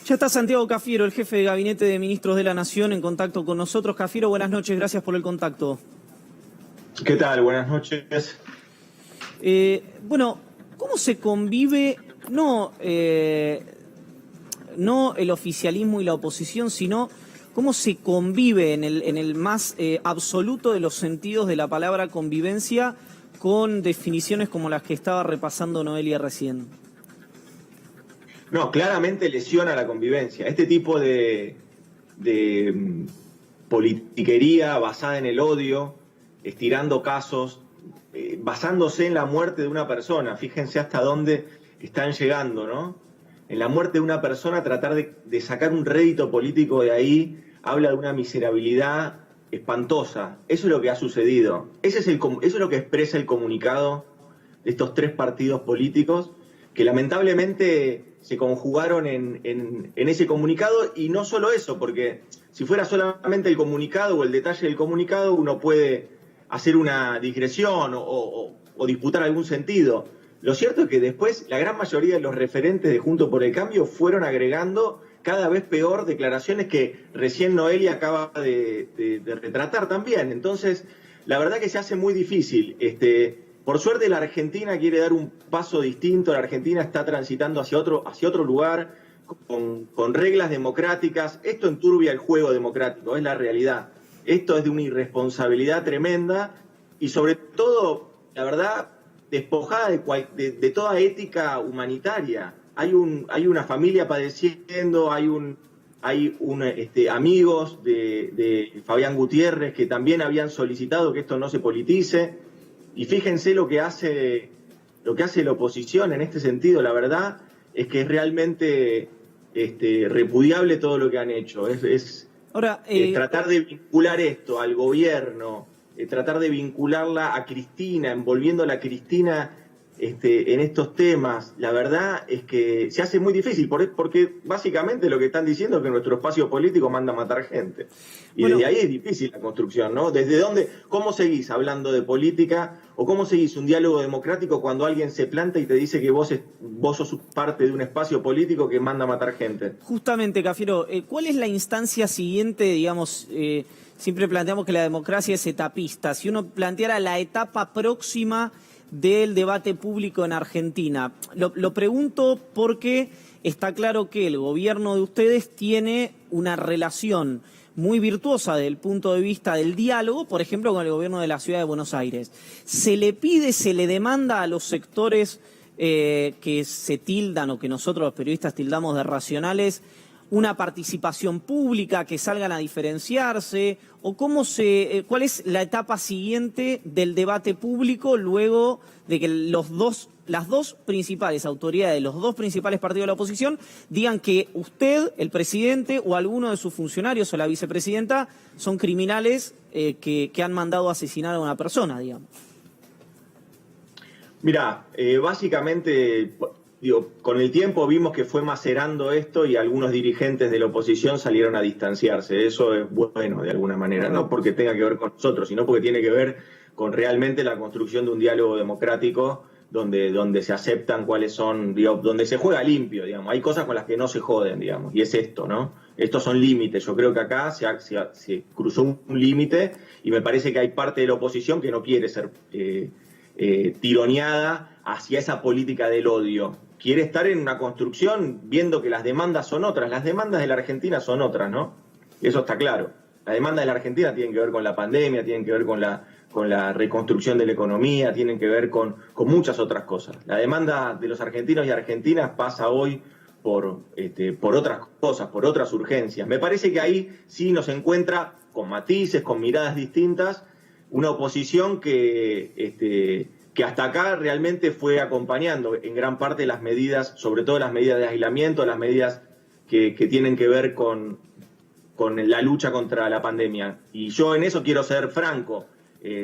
Ya está Santiago Cafiero, el jefe de Gabinete de Ministros de la Nación, en contacto con nosotros. Cafiero, buenas noches, gracias por el contacto. ¿Qué tal? Buenas noches. Bueno, ¿cómo se convive, no el oficialismo y la oposición, sino cómo se convive en el más absoluto de los sentidos de la palabra convivencia con definiciones como las que estaba repasando Noelia recién? No, claramente lesiona la convivencia. Este tipo de politiquería basada en el odio, estirando casos, basándose en la muerte de una persona. Fíjense hasta dónde están llegando, ¿no? En la muerte de una persona, tratar de sacar un rédito político de ahí, habla de una miserabilidad espantosa. Eso es lo que ha sucedido. Eso es lo que expresa el comunicado de estos tres partidos políticos, que lamentablemente se conjugaron en ese comunicado, y no solo eso, porque si fuera solamente el comunicado o el detalle del comunicado, uno puede hacer una digresión o disputar algún sentido. Lo cierto es que después la gran mayoría de los referentes de Juntos por el Cambio fueron agregando cada vez peor declaraciones que recién Noelia acaba de retratar también. Entonces, la verdad que se hace muy difícil. Por suerte la Argentina quiere dar un paso distinto, la Argentina está transitando hacia otro lugar, con reglas democráticas. Esto enturbia el juego democrático, es la realidad. Esto es de una irresponsabilidad tremenda y sobre todo, la verdad, despojada de toda ética humanitaria. Hay una familia padeciendo, hay amigos de Fabián Gutiérrez que también habían solicitado que esto no se politice. Y fíjense lo que hace la oposición en este sentido. La verdad es que es realmente repudiable todo lo que han hecho. Ahora, tratar de vincular esto al gobierno, tratar de vincularla a Cristina, envolviéndola a Cristina en estos temas, la verdad es que se hace muy difícil, porque básicamente lo que están diciendo es que nuestro espacio político manda a matar gente. Y bueno, desde ahí es difícil la construcción, ¿no? ¿Desde dónde? ¿Cómo seguís hablando de política o cómo seguís un diálogo democrático cuando alguien se planta y te dice que vos sos parte de un espacio político que manda a matar gente? Justamente, Cafiero, ¿cuál es la instancia siguiente, digamos? Siempre planteamos que la democracia es etapista. Si uno planteara la etapa próxima del debate público en Argentina. Lo pregunto porque está claro que el gobierno de ustedes tiene una relación muy virtuosa desde el punto de vista del diálogo, por ejemplo, con el gobierno de la Ciudad de Buenos Aires. Se le pide, se le demanda a los sectores que se tildan o que nosotros los periodistas tildamos de racionales una participación pública, que salgan a diferenciarse, o cuál es la etapa siguiente del debate público luego de que las dos principales autoridades, los dos principales partidos de la oposición, digan que usted, el presidente, o alguno de sus funcionarios o la vicepresidenta son criminales que han mandado asesinar a una persona, digamos. Mirá, básicamente, con el tiempo vimos que fue macerando esto y algunos dirigentes de la oposición salieron a distanciarse. Eso es bueno de alguna manera, no porque tenga que ver con nosotros, sino porque tiene que ver con realmente la construcción de un diálogo democrático donde se aceptan cuáles son, donde se juega limpio, digamos. Hay cosas con las que no se joden, digamos, y es esto, ¿no? Estos son límites. Yo creo que acá se cruzó un límite y me parece que hay parte de la oposición que no quiere ser tironeada hacia esa política del odio. Quiere estar en una construcción viendo que las demandas son otras. Las demandas de la Argentina son otras, ¿no? Y eso está claro. Las demandas de la Argentina tienen que ver con la pandemia, tienen que ver con la reconstrucción de la economía, tienen que ver con muchas otras cosas. La demanda de los argentinos y argentinas pasa hoy por otras cosas, por otras urgencias. Me parece que ahí sí nos encuentra con matices, con miradas distintas, una oposición que hasta acá realmente fue acompañando en gran parte las medidas, sobre todo las medidas de aislamiento, las medidas que tienen que ver con la lucha contra la pandemia. Y yo en eso quiero ser franco.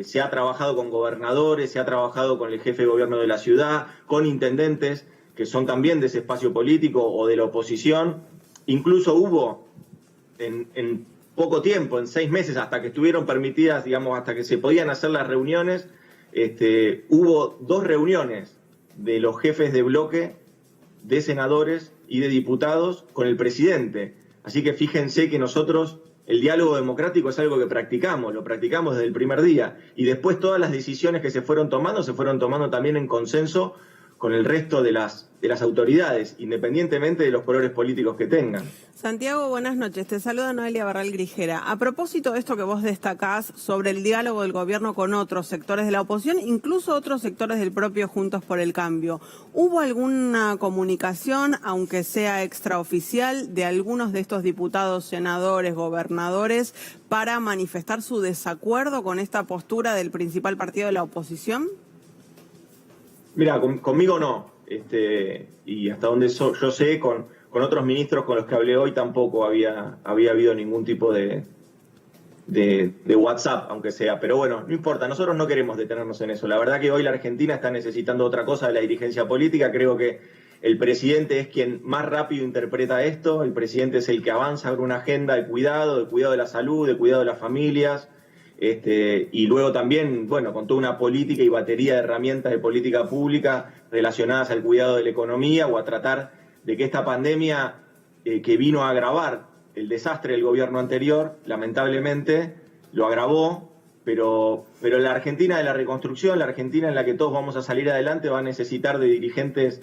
Se ha trabajado con gobernadores, se ha trabajado con el jefe de gobierno de la ciudad, con intendentes que son también de ese espacio político o de la oposición. Incluso hubo en poco tiempo, en 6 meses, hasta que estuvieron permitidas, digamos, hasta que se podían hacer las reuniones, hubo 2 reuniones de los jefes de bloque de senadores y de diputados con el presidente. Así que fíjense que nosotros el diálogo democrático es algo que practicamos, lo practicamos desde el primer día. Y después todas las decisiones que se fueron tomando también en consenso con el resto de las autoridades, independientemente de los colores políticos que tengan. Santiago, buenas noches. Te saluda Noelia Barral Grijera. A propósito de esto que vos destacás sobre el diálogo del gobierno con otros sectores de la oposición, incluso otros sectores del propio Juntos por el Cambio, ¿hubo alguna comunicación, aunque sea extraoficial, de algunos de estos diputados, senadores, gobernadores, para manifestar su desacuerdo con esta postura del principal partido de la oposición? Mira, conmigo no, y hasta donde yo sé, con otros ministros con los que hablé hoy tampoco había habido ningún tipo de WhatsApp, aunque sea. Pero bueno, no importa, nosotros no queremos detenernos en eso. La verdad que hoy la Argentina está necesitando otra cosa de la dirigencia política. Creo que el presidente es quien más rápido interpreta esto. El presidente es el que avanza con una agenda de cuidado de la salud, de cuidado de las familias. Y luego también, bueno, con toda una política y batería de herramientas de política pública relacionadas al cuidado de la economía o a tratar de que esta pandemia que vino a agravar el desastre del gobierno anterior, lamentablemente, lo agravó, pero la Argentina de la reconstrucción, la Argentina en la que todos vamos a salir adelante, va a necesitar de dirigentes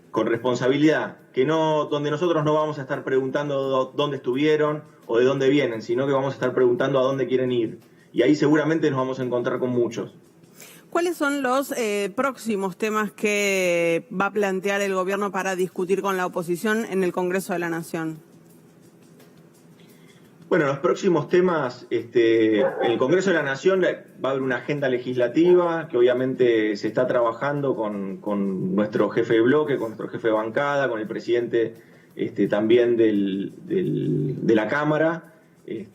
con responsabilidad, donde nosotros no vamos a estar preguntando dónde estuvieron o de dónde vienen, sino que vamos a estar preguntando a dónde quieren ir. Y ahí seguramente nos vamos a encontrar con muchos. ¿Cuáles son los próximos temas que va a plantear el gobierno para discutir con la oposición en el Congreso de la Nación? Bueno, los próximos temas, en el Congreso de la Nación va a haber una agenda legislativa que obviamente se está trabajando con nuestro jefe de bloque, con nuestro jefe de bancada, con el presidente también de la Cámara. Y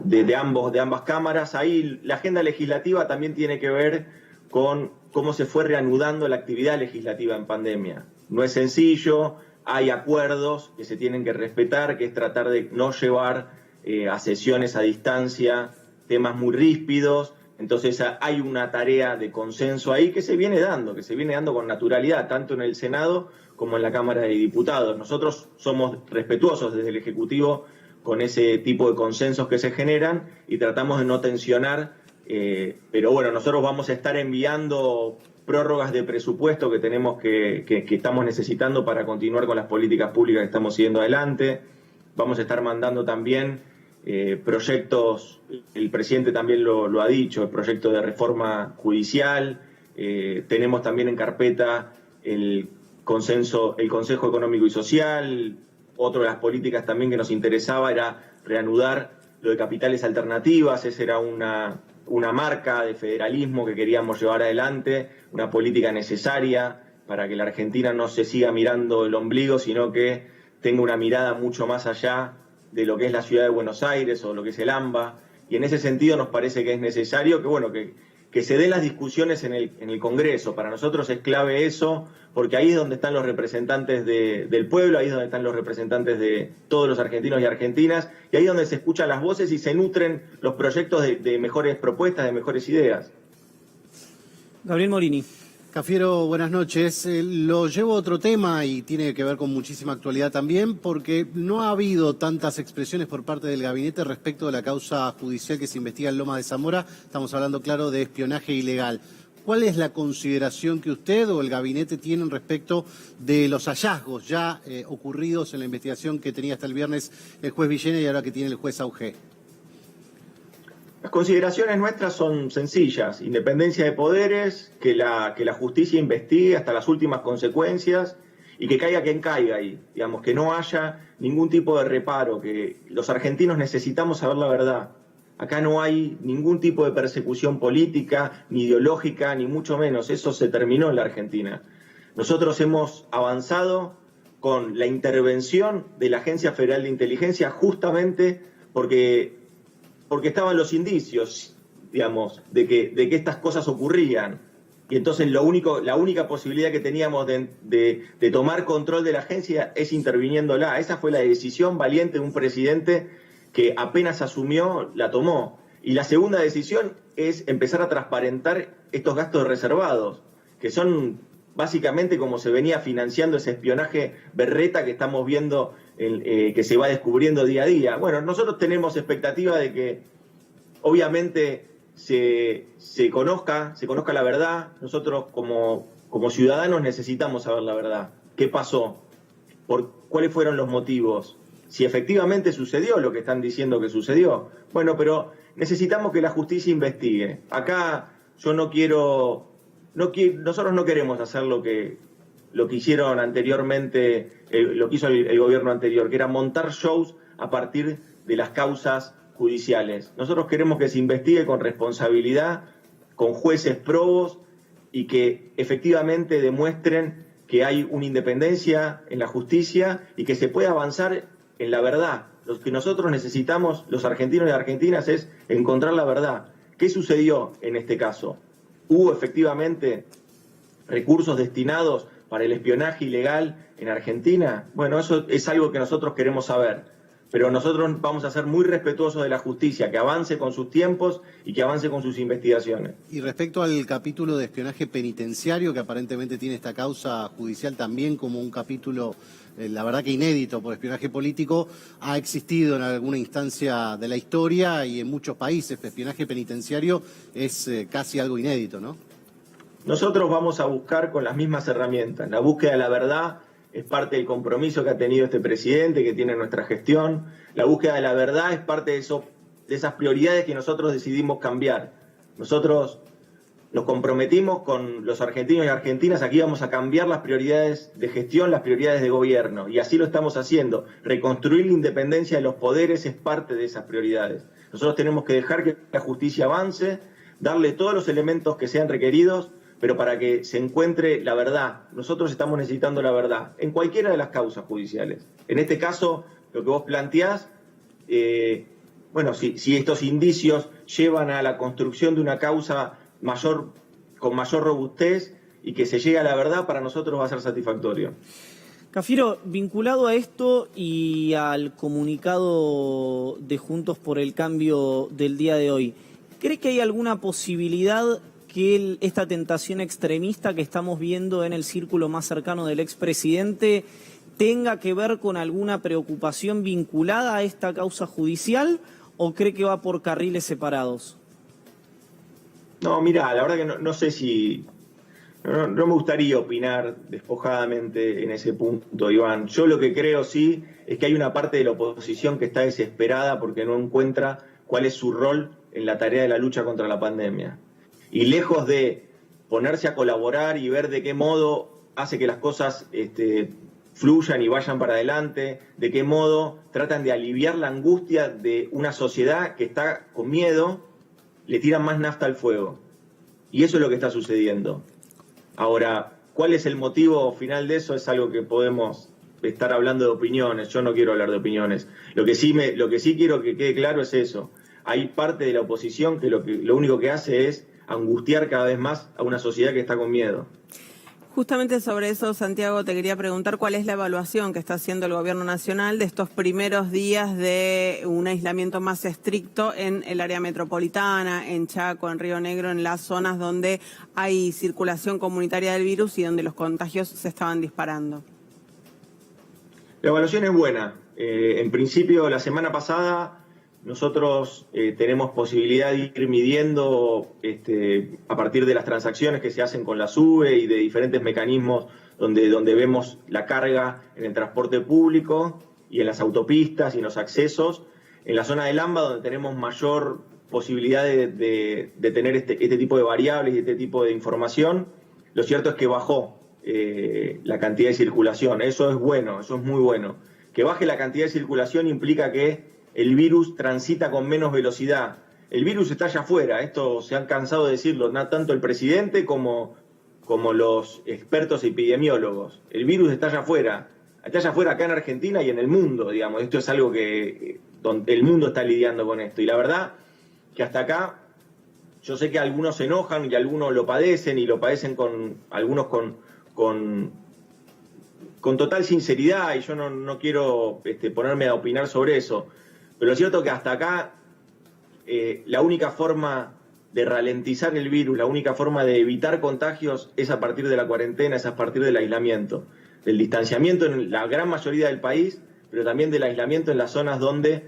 de ambas cámaras. Ahí la agenda legislativa también tiene que ver con cómo se fue reanudando la actividad legislativa en pandemia. No es sencillo, hay acuerdos que se tienen que respetar, que es tratar de no llevar a sesiones a distancia temas muy ríspidos. Entonces hay una tarea de consenso ahí que se viene dando con naturalidad, tanto en el Senado como en la Cámara de Diputados. Nosotros somos respetuosos desde el Ejecutivo con ese tipo de consensos que se generan y tratamos de no tensionar, pero bueno, nosotros vamos a estar enviando prórrogas de presupuesto que estamos necesitando para continuar con las políticas públicas que estamos siguiendo adelante. Vamos a estar mandando también proyectos, el presidente también lo ha dicho, el proyecto de reforma judicial. Tenemos también en carpeta el Consejo Económico y Social. Otra de las políticas también que nos interesaba era reanudar lo de capitales alternativas. Esa era una marca de federalismo que queríamos llevar adelante, una política necesaria para que la Argentina no se siga mirando el ombligo, sino que tenga una mirada mucho más allá de lo que es la ciudad de Buenos Aires o lo que es el AMBA. Y en ese sentido nos parece que es necesario que se den las discusiones en el Congreso. Para nosotros es clave eso, porque ahí es donde están los representantes del pueblo, ahí es donde están los representantes de todos los argentinos y argentinas, y ahí es donde se escuchan las voces y se nutren los proyectos de mejores propuestas, de mejores ideas. Gabriel Morini. Cafiero, buenas noches. Lo llevo a otro tema y tiene que ver con muchísima actualidad también, porque no ha habido tantas expresiones por parte del gabinete respecto de la causa judicial que se investiga en Lomas de Zamora. Estamos hablando, claro, de espionaje ilegal. ¿Cuál es la consideración que usted o el gabinete tienen respecto de los hallazgos ya ocurridos en la investigación que tenía hasta el viernes el juez Villena y ahora que tiene el juez Augé? Las consideraciones nuestras son sencillas: independencia de poderes, que la justicia investigue hasta las últimas consecuencias y que caiga quien caiga ahí, digamos, que no haya ningún tipo de reparo, que los argentinos necesitamos saber la verdad. Acá no hay ningún tipo de persecución política, ni ideológica, ni mucho menos. Eso se terminó en la Argentina. Nosotros hemos avanzado con la intervención de la Agencia Federal de Inteligencia justamente porque estaban los indicios, digamos, de que estas cosas ocurrían. Y entonces la única posibilidad que teníamos de tomar control de la agencia es interviniéndola. Esa fue la decisión valiente de un presidente que apenas asumió, la tomó. Y la segunda decisión es empezar a transparentar estos gastos reservados, que son básicamente como se venía financiando ese espionaje berreta que estamos viendo, que se va descubriendo día a día. Bueno, nosotros tenemos expectativa de que obviamente se conozca la verdad. Nosotros como ciudadanos necesitamos saber la verdad. ¿Qué pasó? ¿Cuáles fueron los motivos? Si efectivamente sucedió lo que están diciendo que sucedió. Bueno, pero necesitamos que la justicia investigue. Acá yo nosotros no queremos hacer lo que hicieron anteriormente, lo que hizo el gobierno anterior, que era montar shows a partir de las causas judiciales. Nosotros queremos que se investigue con responsabilidad, con jueces probos y que efectivamente demuestren que hay una independencia en la justicia y que se puede avanzar en la verdad. Lo que nosotros necesitamos, los argentinos y argentinas, es encontrar la verdad. ¿Qué sucedió en este caso? ¿Hubo efectivamente recursos destinados para el espionaje ilegal en Argentina? Bueno, eso es algo que nosotros queremos saber. Pero nosotros vamos a ser muy respetuosos de la justicia, que avance con sus tiempos y que avance con sus investigaciones. Y respecto al capítulo de espionaje penitenciario, que aparentemente tiene esta causa judicial también como un capítulo, la verdad que inédito por espionaje político, ha existido en alguna instancia de la historia y en muchos países. Espionaje penitenciario es casi algo inédito, ¿no? Nosotros vamos a buscar con las mismas herramientas. La búsqueda de la verdad es parte del compromiso que ha tenido este presidente, que tiene nuestra gestión. La búsqueda de la verdad es parte de esas prioridades que nosotros decidimos cambiar. Nosotros nos comprometimos con los argentinos y argentinas, aquí vamos a cambiar las prioridades de gestión, las prioridades de gobierno, y así lo estamos haciendo. Reconstruir la independencia de los poderes es parte de esas prioridades. Nosotros tenemos que dejar que la justicia avance, darle todos los elementos que sean requeridos, pero para que se encuentre la verdad. Nosotros estamos necesitando la verdad en cualquiera de las causas judiciales. En este caso, lo que vos planteás, si estos indicios llevan a la construcción de una causa con mayor robustez y que se llegue a la verdad, para nosotros va a ser satisfactorio. Cafiero, vinculado a esto y al comunicado de Juntos por el Cambio del día de hoy, ¿cree que hay alguna posibilidad que esta tentación extremista que estamos viendo en el círculo más cercano del expresidente tenga que ver con alguna preocupación vinculada a esta causa judicial, o cree que va por carriles separados? No, mirá, la verdad que no sé si... No me gustaría opinar despojadamente en ese punto, Iván. Yo lo que creo sí es que hay una parte de la oposición que está desesperada porque no encuentra cuál es su rol en la tarea de la lucha contra la pandemia. Y lejos de ponerse a colaborar y ver de qué modo hace que las cosas fluyan y vayan para adelante, de qué modo tratan de aliviar la angustia de una sociedad que está con miedo, le tiran más nafta al fuego. Y eso es lo que está sucediendo. Ahora, ¿cuál es el motivo final de eso? Es algo que podemos estar hablando de opiniones. Yo no quiero hablar de opiniones. Lo que sí quiero que quede claro es eso. Hay parte de la oposición que lo único que hace es angustiar cada vez más a una sociedad que está con miedo. Justamente sobre eso, Santiago, te quería preguntar cuál es la evaluación que está haciendo el Gobierno Nacional de estos primeros días de un aislamiento más estricto en el área metropolitana, en Chaco, en Río Negro, en las zonas donde hay circulación comunitaria del virus y donde los contagios se estaban disparando. La evaluación es buena. En principio, la semana pasada nosotros tenemos posibilidad de ir midiendo a partir de las transacciones que se hacen con la SUBE y de diferentes mecanismos donde vemos la carga en el transporte público y en las autopistas y en los accesos. En la zona del AMBA, donde tenemos mayor posibilidad de tener este tipo de variables y este tipo de información, lo cierto es que bajó la cantidad de circulación. Eso es bueno, eso es muy bueno. Que baje la cantidad de circulación implica que el virus transita con menos velocidad. El virus está allá afuera, esto se han cansado de decirlo, tanto el presidente como los expertos epidemiólogos. El virus está allá afuera acá en Argentina y en el mundo, digamos. Esto es algo que donde el mundo está lidiando con esto. Y la verdad que hasta acá, yo sé que algunos se enojan y algunos lo padecen, y lo padecen algunos con total sinceridad, y yo no quiero ponerme a opinar sobre eso. Pero lo cierto es que hasta acá la única forma de ralentizar el virus, la única forma de evitar contagios es a partir de la cuarentena, es a partir del aislamiento, del distanciamiento en la gran mayoría del país, pero también del aislamiento en las zonas donde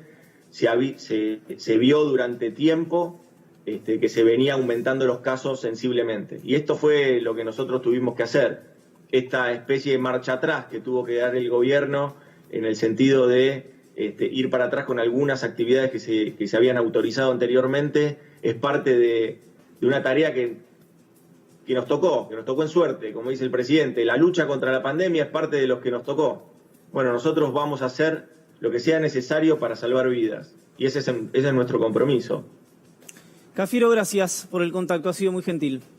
se vio durante tiempo que se venía aumentando los casos sensiblemente. Y esto fue lo que nosotros tuvimos que hacer, esta especie de marcha atrás que tuvo que dar el gobierno en el sentido de ir para atrás con algunas actividades que se habían autorizado anteriormente, es parte de una tarea que nos tocó en suerte, como dice el presidente. La lucha contra la pandemia es parte de los que nos tocó. Bueno, nosotros vamos a hacer lo que sea necesario para salvar vidas, y ese es nuestro compromiso. Cafiero, gracias por el contacto, ha sido muy gentil.